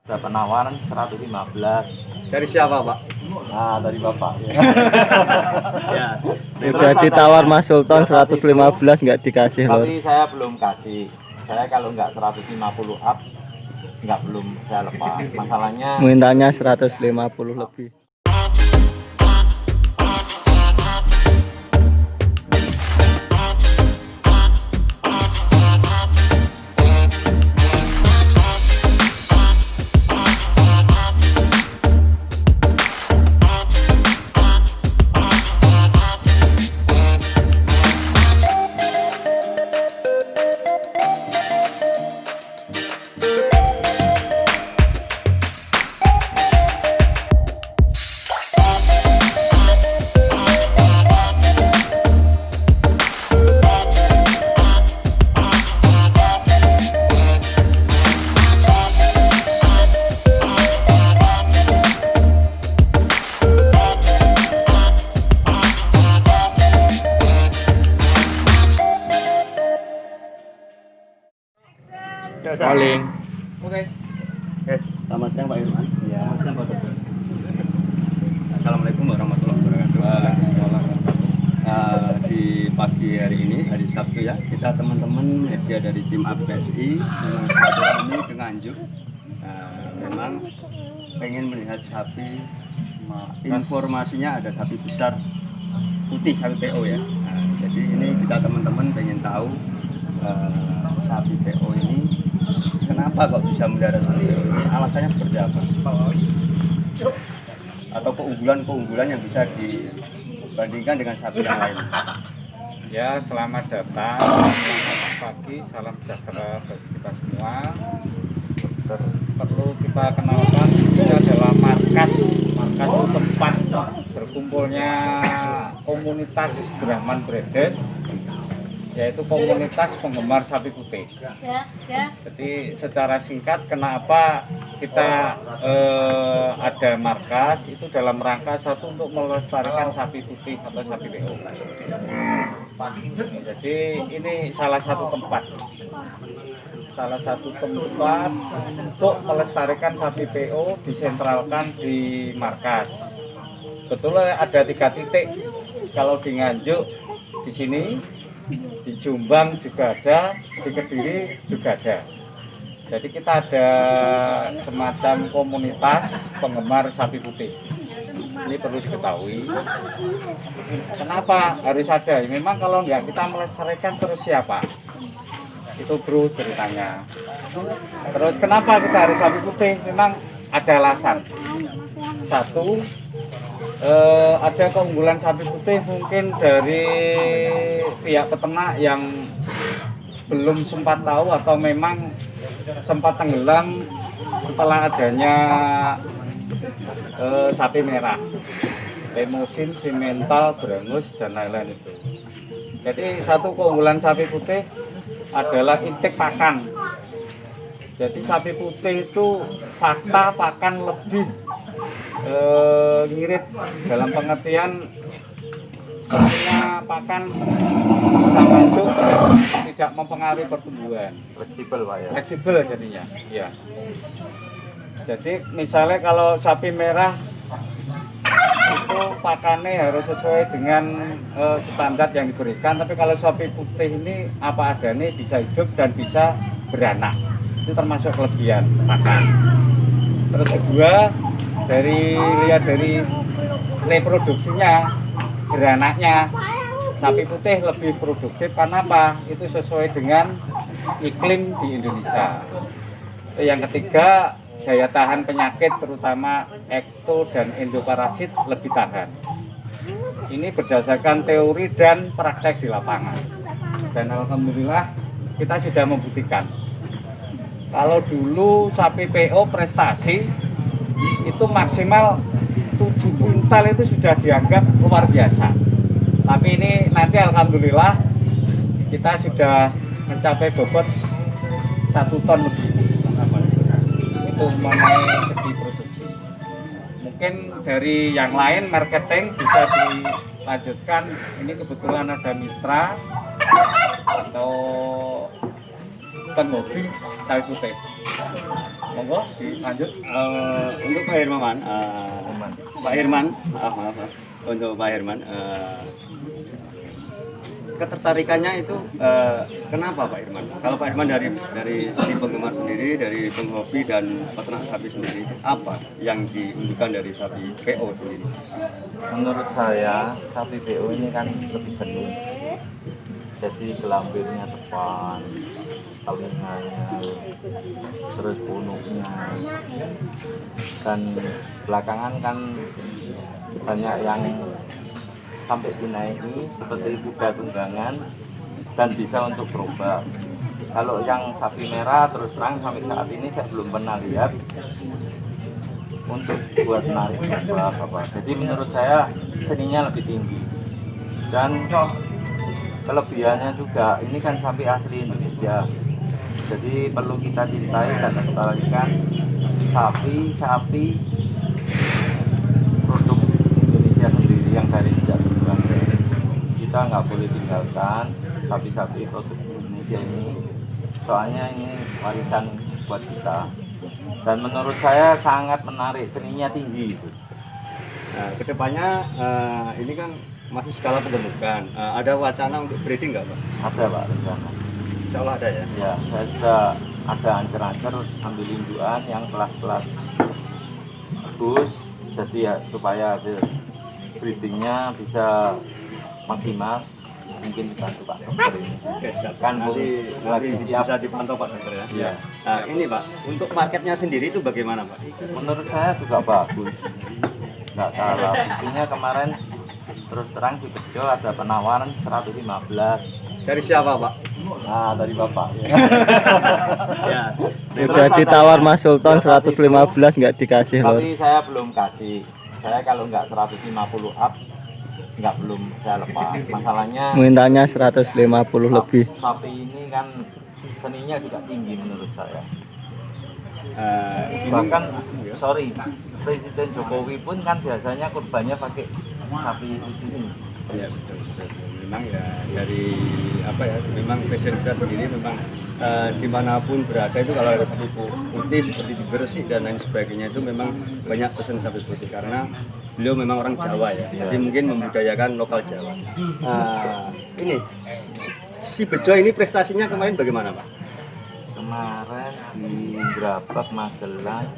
Ada penawaran 115. Dari siapa, Pak? Nah, dari Bapak. Ya. Udah ditawar Mas Sultan 115 nggak dikasih lor. Tapi saya belum kasih. Saya kalau nggak 150 up, nggak belum saya lepas. Masalahnya Mintanya 150 lebih. calling. Oke. Selamat siang Pak Irman. Ya. Assalamualaikum warahmatullahi wabarakatuh. Di pagi hari ini, hari Sabtu ya, kita teman-teman media dari tim APSI dengan kami ke Nganjuk. Memang pengen melihat sapi. Informasinya ada sapi besar putih, sapi PO ya. Jadi ini kita teman-teman pengen tahu sapi PO ini kenapa kok bisa melihara sapi PO ini, alasannya seperti apa, atau keunggulan yang bisa dibandingkan dengan sapi yang lain. Ya, selamat datang, selamat pagi, salam sejahtera bagi kita semua. Perlu kita kenalkan, ini adalah markas itu tempat berkumpulnya komunitas Brahman Bredes, yaitu komunitas penggemar sapi putih. Jadi secara singkat, kenapa kita ada markas itu dalam rangka satu untuk melestarikan sapi putih atau sapi PO. Jadi ini salah satu tempat untuk melestarikan sapi PO, disentralkan di markas. Betul ada 3 titik. Kalau di Nganjuk di sini, di Jombang juga ada, di Kediri juga ada. Jadi kita ada semacam komunitas penggemar sapi putih. Ini perlu diketahui. Kenapa harus ada? Memang kalau nggak kita melestarikan terus siapa? Itu bro ceritanya. Terus kenapa kita harus sapi putih? Memang ada alasan. Satu, ada keunggulan sapi putih mungkin dari pihak peternak yang belum sempat tahu atau memang sempat tenggelam setelah adanya sapi merah, lemosin, simental, brangus dan lain-lain itu. Jadi satu keunggulan sapi putih adalah intake pakan. Jadi sapi putih itu fakta pakan lebih ngirit, dalam pengertian semua pakan bisa masuk, tidak mempengaruhi pertumbuhan. Fleksibel Pak ya. Fleksibel jadinya. Ya. Jadi misalnya kalau sapi merah itu pakannya harus sesuai dengan standar yang diberikan, tapi kalau sapi putih ini apa adanya, bisa hidup dan bisa beranak. Itu termasuk kelebihan pakan. Terus kedua, lihat dari reproduksinya, beranaknya, sapi putih lebih produktif karena apa? Itu sesuai dengan iklim di Indonesia. Yang ketiga, daya tahan penyakit terutama ekto dan endoparasit lebih tahan. Ini berdasarkan teori dan praktek di lapangan. Dan alhamdulillah kita sudah membuktikan. Kalau dulu sapi PO prestasi itu maksimal 7 kuintal itu sudah dianggap luar biasa. Tapi ini nanti alhamdulillah kita sudah mencapai bobot 1 ton lebih. Itu mengenai segi produksi. Mungkin dari yang lain marketing bisa dilanjutkan. Ini kebetulan ada mitra atau penghobi sapi putih. Monggo dilanjut. Untuk Pak Hermawan, Pak Herman, maaf. Untuk Pak Herman, ketertarikannya itu kenapa Pak Herman? Kalau Pak Herman dari segi penggemar sendiri, dari penghobi dan peternak sapi sendiri, apa yang diundukan dari sapi PO sendiri? Menurut saya sapi PO ini kan lebih seni. Jadi kelampirnya depan, telinga, terus punuknya, dan belakangan kan banyak yang sampai dinaiki seperti kuda tunggangan dan bisa untuk berubah. Kalau yang sapi merah terus terang sampai saat ini saya belum pernah lihat untuk buat narik apa. Jadi menurut saya seninya lebih tinggi dan kelebihannya juga ini kan sapi asli Indonesia. Jadi perlu kita cintai dan lestarikan sapi produk Indonesia sendiri yang dari sejak dulu. Kita nggak boleh tinggalkan sapi-sapi produk Indonesia ini, soalnya ini warisan buat kita. Dan menurut saya sangat menarik, seninya tinggi itu. Nah, kedepannya ini kan masih skala pembentukan. Ada wacana untuk breeding nggak Pak? Ada Pak rencana. Insya Allah ada ya. Ya, saya sudah ada ancer-ancer ambil indukan yang kelas-kelas bagus, jadi ya supaya hasil breedingnya bisa maksimal. Mungkin dibantu Pak dokter ini. Oke, siap. Kan Nanti lagi siap. bisa dipantau Pak dokter ya. Iya. Nah, ini Pak, untuk marketnya sendiri itu bagaimana Pak? Menurut saya juga bagus, nggak salah. Buktinya kemarin terus terang di Bejo ada penawaran 115. Dari siapa Pak? Nah, dari Bapak. Ya. Udah ditawar Mas Sultan 115 nggak dikasih loh. Tapi saya belum kasih. Saya kalau nggak 150 up, nggak belum saya lepas. Masalahnya Mintanya 150 lebih. sapi ini kan seninya juga tinggi menurut saya. Ini- Bahkan sorry, Presiden Jokowi pun kan biasanya kurbannya pakai sapi ini. Ya betul. Memang ya dari apa ya, memang presiden kita sendiri memang dimanapun berada itu kalau ada sapi putih seperti di Gresik dan lain sebagainya itu memang banyak pesan sapi putih karena beliau memang orang Jawa ya, jadi mungkin membudayakan lokal Jawa. Ini si Bejo ini prestasinya kemarin bagaimana Pak? Kemarin di Grabak Magelang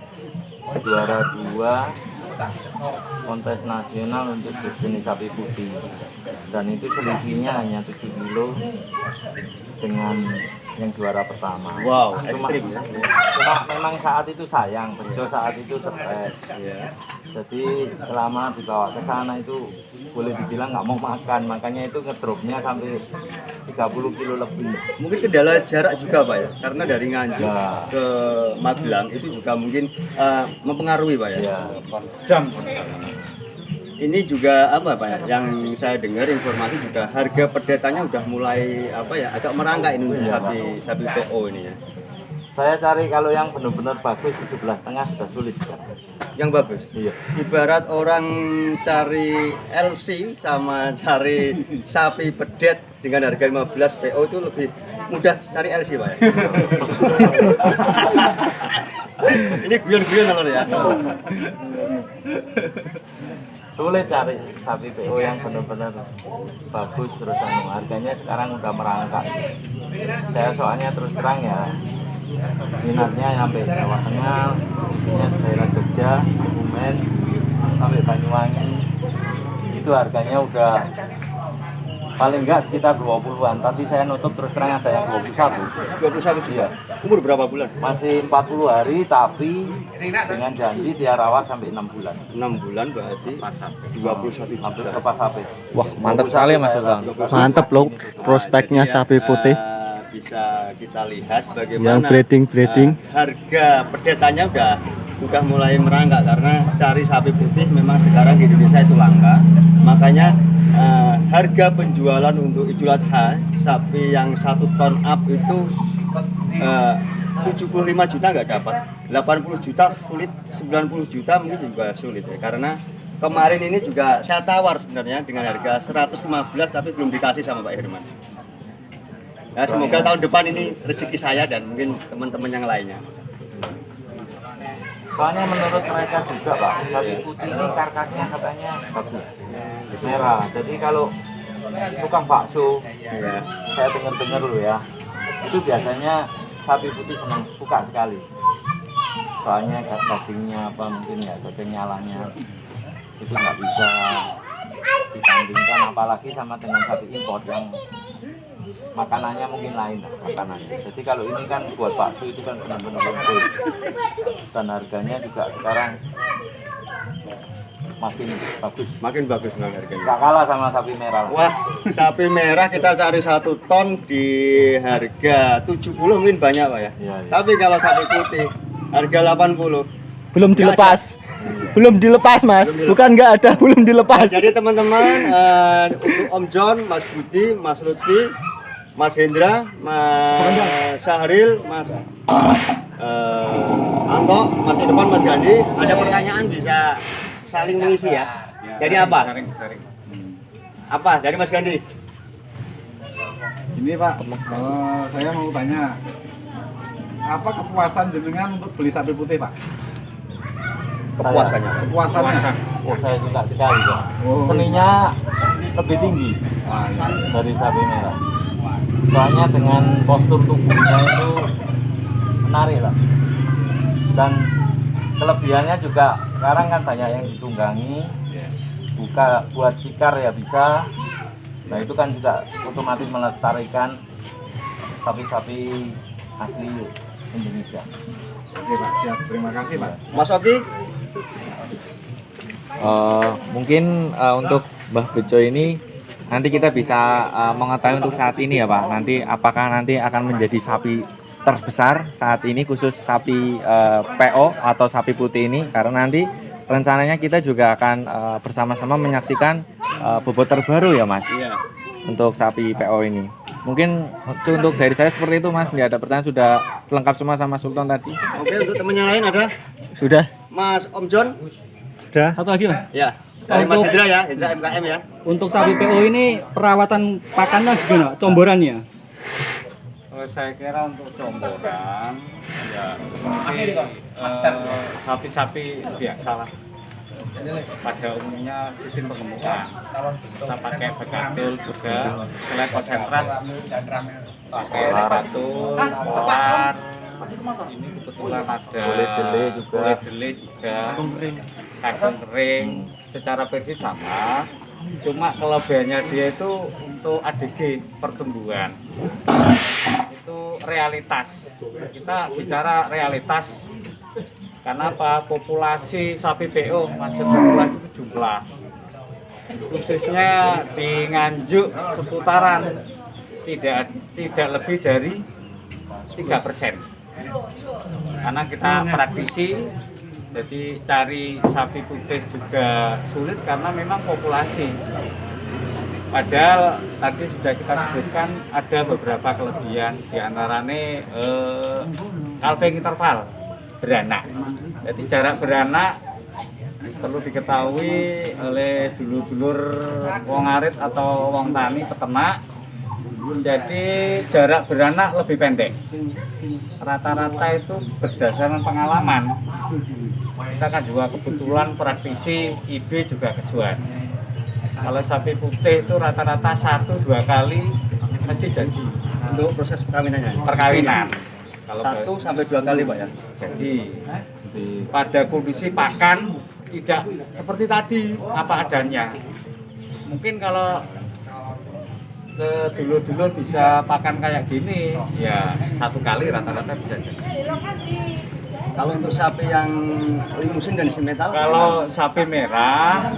juara 2 kontes nasional untuk jenis sapi putih, dan itu selisihnya hanya 7 kilo dengan yang juara pertama. Wow, Cuma- ekstrim ya. Cuma memang saat itu sayang, Bejo saat itu stres. Ya. Jadi selama dibawa ke sana itu boleh dibilang nggak mau makan, makanya itu ngedropnya sampai 30 kilo lebih. Mungkin kendala jarak juga Pak ya, karena dari Nganjuk Ya. ke Magelang itu juga mungkin mempengaruhi Pak ya. Ya, Jam. Ini juga apa Pak ya, yang saya dengar informasi juga harga perdetannya udah mulai apa ya, agak merangkak ini untuk Iya, sapi PO ini ya. saya cari kalau yang benar-benar bagus 17,5 sudah sulit kan? Yang bagus. Iya. Ibarat orang cari LC sama cari sapi pedet dengan harga 15 PO itu lebih mudah cari LC Pak ya. Ini guyon-guyon lho ya. Sulit cari sapi PO yang benar-benar bagus, terus harganya sekarang udah merangkak. Saya soalnya terus terang ya minatnya sampai Jawa Tengah, khususnya daerah Jogja, Kebumen, sampai Banyuwangi. Itu harganya udah paling enggak sekitar 20-an, tapi saya nutup terus terang ada yang 21. 21 juta. Umur berapa bulan? Masih 40 hari tapi dengan janji dia rawat sampai 6 bulan. 6 bulan berarti 21 Hampir juta. ke pas HP. Wah, mantap sekali Mas Sultan. Mantap loh prospeknya sapi putih. Bisa kita lihat bagaimana Yang breeding. harga perdetannya udah mulai merangkak karena cari sapi putih memang sekarang di Indonesia itu langka. Makanya harga penjualan untuk Idul Adha sapi yang 1 ton up itu 75 juta nggak dapat, 80 juta sulit, 90 juta mungkin juga sulit ya, karena kemarin ini juga saya tawar sebenarnya dengan harga 115 tapi belum dikasih sama Pak Herman. Nah, semoga tahun depan ini rezeki saya dan mungkin teman-teman yang lainnya. Soalnya menurut mereka juga Pak, sapi putih ini karkasnya katanya bagus, merah. Jadi kalau tukang bakso, Ya. saya dengar-dengar dulu ya, itu biasanya sapi putih senang suka sekali. Soalnya dagingnya apa mungkin ya, daging nyalanya itu nggak bisa dibandingkan apalagi sama dengan sapi impor yang makanannya mungkin lain lah makanannya. Jadi kalau ini kan buat bakso itu kan benar-benar bagus dan harganya juga sekarang makin bagus, Makin bagus Bang harganya. nggak kalah sama sapi merah. Wah, sapi merah kita cari 1 ton di harga 70 mungkin banyak Pak ya. Iya, iya. Tapi kalau sapi putih harga 80. Belum dilepas. Belum dilepas, Mas. Bukan nggak ada, belum dilepas. Jadi teman-teman, untuk Om John, Mas Budi, Mas Lutfi, Mas Hendra, Mas Syahril, Mas Anto, Mas Irfan, Mas Gandhi, ada pertanyaan bisa saling mengisi ya. Jadi apa? Sharing. Apa dari Mas Gandhi? Ini Pak, saya mau tanya, apa kepuasan jenengan untuk beli sapi putih Pak? Kepuasannya. Kepuasannya? Oh, saya suka sekali Pak. Oh. Seninya lebih tinggi Wah, ya. dari sapi merah. Soalnya dengan postur tubuhnya itu menarik lah. Dan kelebihannya juga sekarang kan banyak yang ditunggangi, buka buat cikar ya bisa. Nah itu kan juga otomatis melestarikan sapi-sapi asli Indonesia. Oke Pak, siap. Terima kasih Pak. Mas Oki? Mungkin untuk Mbah Bejo ini nanti kita bisa mengetahui untuk saat ini ya Pak. Nanti apakah nanti akan menjadi sapi terbesar saat ini khusus sapi PO atau sapi putih ini, karena nanti rencananya kita juga akan bersama-sama menyaksikan bobot terbaru ya Mas. Iya. Untuk sapi PO ini. Mungkin untuk dari saya seperti itu Mas. Tidak ada pertanyaan, sudah lengkap semua sama Sultan tadi. Oke, untuk temannya lain ada? Sudah. Mas Om John? Sudah. Satu lagi Mas, Ya. Dari Mas Hendra ya, Hendra MKM ya. untuk sapi PO ini perawatan pakannya gimana? Comborannya? Saya kira untuk comboran ya seperti sapi-sapi biasa lah. Pada umumnya sistem pengemukan kita pakai bekadul juga, selain konsentrat pakai batu, telar, ini kebetulan ada Kulit dele juga. kulit dele juga, kacang kering, secara versi sama, cuma kelebihannya dia itu untuk ADG pertumbuhan itu realitas, kita bicara realitas. Karena apa? Populasi sapi PO, maksud populasi itu jumlah, khususnya di Nganjuk seputaran tidak lebih dari 3%. Karena kita praktisi, jadi cari sapi putih juga sulit karena memang populasi. Padahal tadi sudah kita sebutkan ada beberapa kelebihan, diantaranya calving interval beranak. Jadi jarak beranak perlu diketahui oleh dulur-dulur wong arit atau wong tani peternak. Jadi jarak beranak lebih pendek. Rata-rata itu berdasarkan pengalaman. Kita kan juga kebetulan praktisi IB juga kesuan. Kalau sapi putih itu rata-rata 1-2 kali mesti jadi Untuk proses perkawinannya. perkawinan. Kalau 1-2 kali Pak ya. jadi pada kondisi pakan tidak seperti tadi apa adanya. Mungkin kalau ke dulur-dulur bisa pakan kayak gini ya 1 kali rata-rata bisa jadi. Kalau untuk sapi yang limusin dan simetal, Kalau sapi merah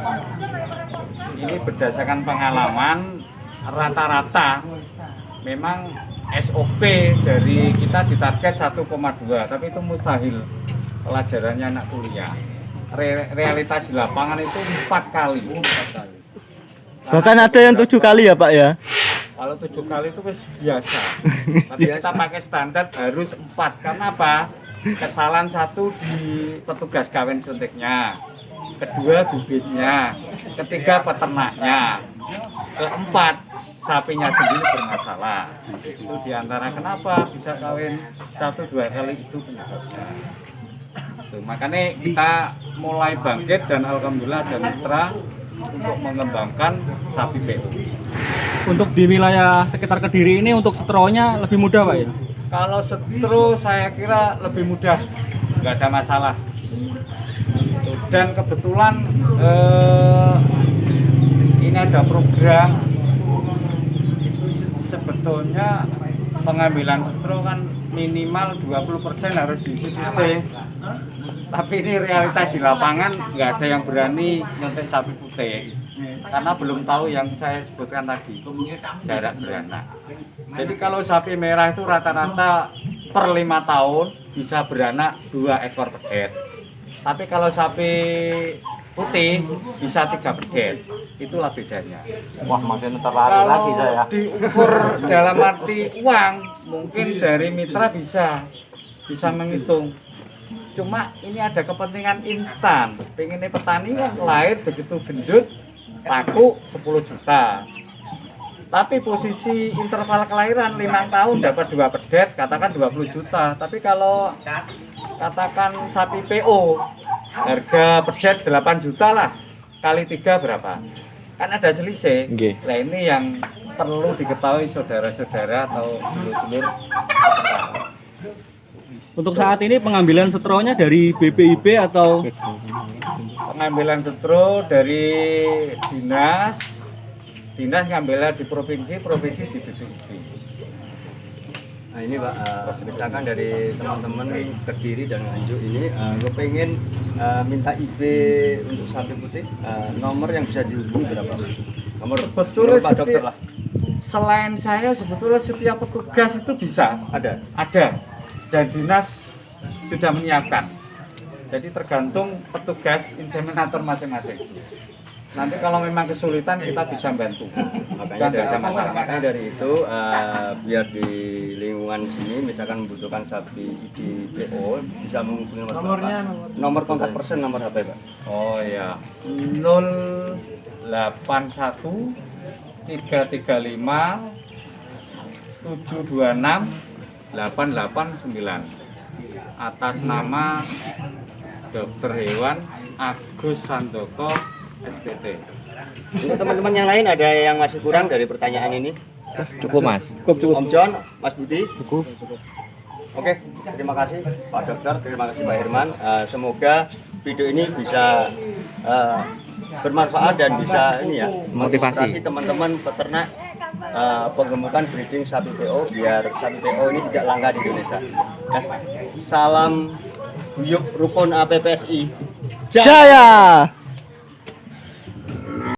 ini berdasarkan pengalaman rata-rata memang SOP dari kita ditarget 1,2, tapi itu mustahil pelajarannya anak kuliah. Realitas di lapangan itu 4 kali. Bahkan ada yang 7 kali ya Pak ya. Kalau 7 kali itu biasa. Tapi kita pakai standar harus 4. Karena apa? Kesalahan 1 di petugas kawin suntiknya, kedua bibitnya, ketiga peternaknya, keempat sapinya sendiri bermasalah. Itu diantara kenapa bisa kawin 1-2 kali itu penyebabnya. Tuh, makanya kita mulai bangkit dan alhamdulillah ada mitra untuk mengembangkan sapi PO. Untuk di wilayah sekitar Kediri ini untuk setronya lebih mudah Pak ya? Kalau setro saya kira lebih mudah, nggak ada masalah. Dan kebetulan ini ada program itu sebetulnya pengambilan setro kan minimal 20% harus diisi putih. Tapi ini realitas di lapangan nggak ada yang berani nyontek sapi putih karena belum tahu yang saya sebutkan tadi, jarak beranak. Jadi kalau sapi merah itu rata-rata per 5 tahun bisa beranak 2 ekor pedet. Tapi kalau sapi putih bisa 3 pedet. Itulah bedanya. Wah, makin terlari lagi saya. Kalau diukur dalam arti uang, mungkin dari mitra bisa menghitung. Cuma ini ada kepentingan instan. Pengennya petani kan lahir begitu gendut, laku 10 juta. Tapi posisi interval kelahiran 5 tahun dapat 2 pedet, katakan 20 juta. Tapi kalau katakan sapi PO, harga pedet 8 juta lah, kali 3 berapa? Kan ada selisih. Nggih. Nah ini yang perlu diketahui saudara-saudara atau dulur-dulur. Untuk saat ini pengambilan setronya dari BPIB atau Pengambilan setro dari dinas ngambilnya di provinsi di BPIB. Nah ini Pak, misalkan dari teman-teman Kediri dan Nganjuk ini, gue pengen minta IP untuk sapi putih, nomor yang bisa dihubungi berapa? Nomor Sebetulnya Pak dokter lah. Selain saya sebetulnya setiap petugas itu bisa Ada. dan dinas sudah menyiapkan. Jadi tergantung petugas inseminator masing-masing. Nanti kalau memang kesulitan kita bisa bantu. Dan tidak ada masalah. Makanya dari itu biar di lingkungan sini misalkan membutuhkan sapi IDPO bisa menghubungi nomor kontak person, nomor HP Pak. Oh ya, 081 335 726 889 atas nama Dokter Hewan Agus Sandoko SPT. Untuk teman-teman yang lain ada yang masih kurang dari pertanyaan ini? Cukup Mas. Om John, Mas Budi? Cukup. Oke, terima kasih Pak Dokter, terima kasih Pak Herman. Semoga video ini bisa bermanfaat dan bisa ini ya Motivasi. teman-teman peternak pengemukan breeding sapi PO biar sapi PO ini tidak langka di Indonesia. Salam Guyup Rukun APPSI. Jaya.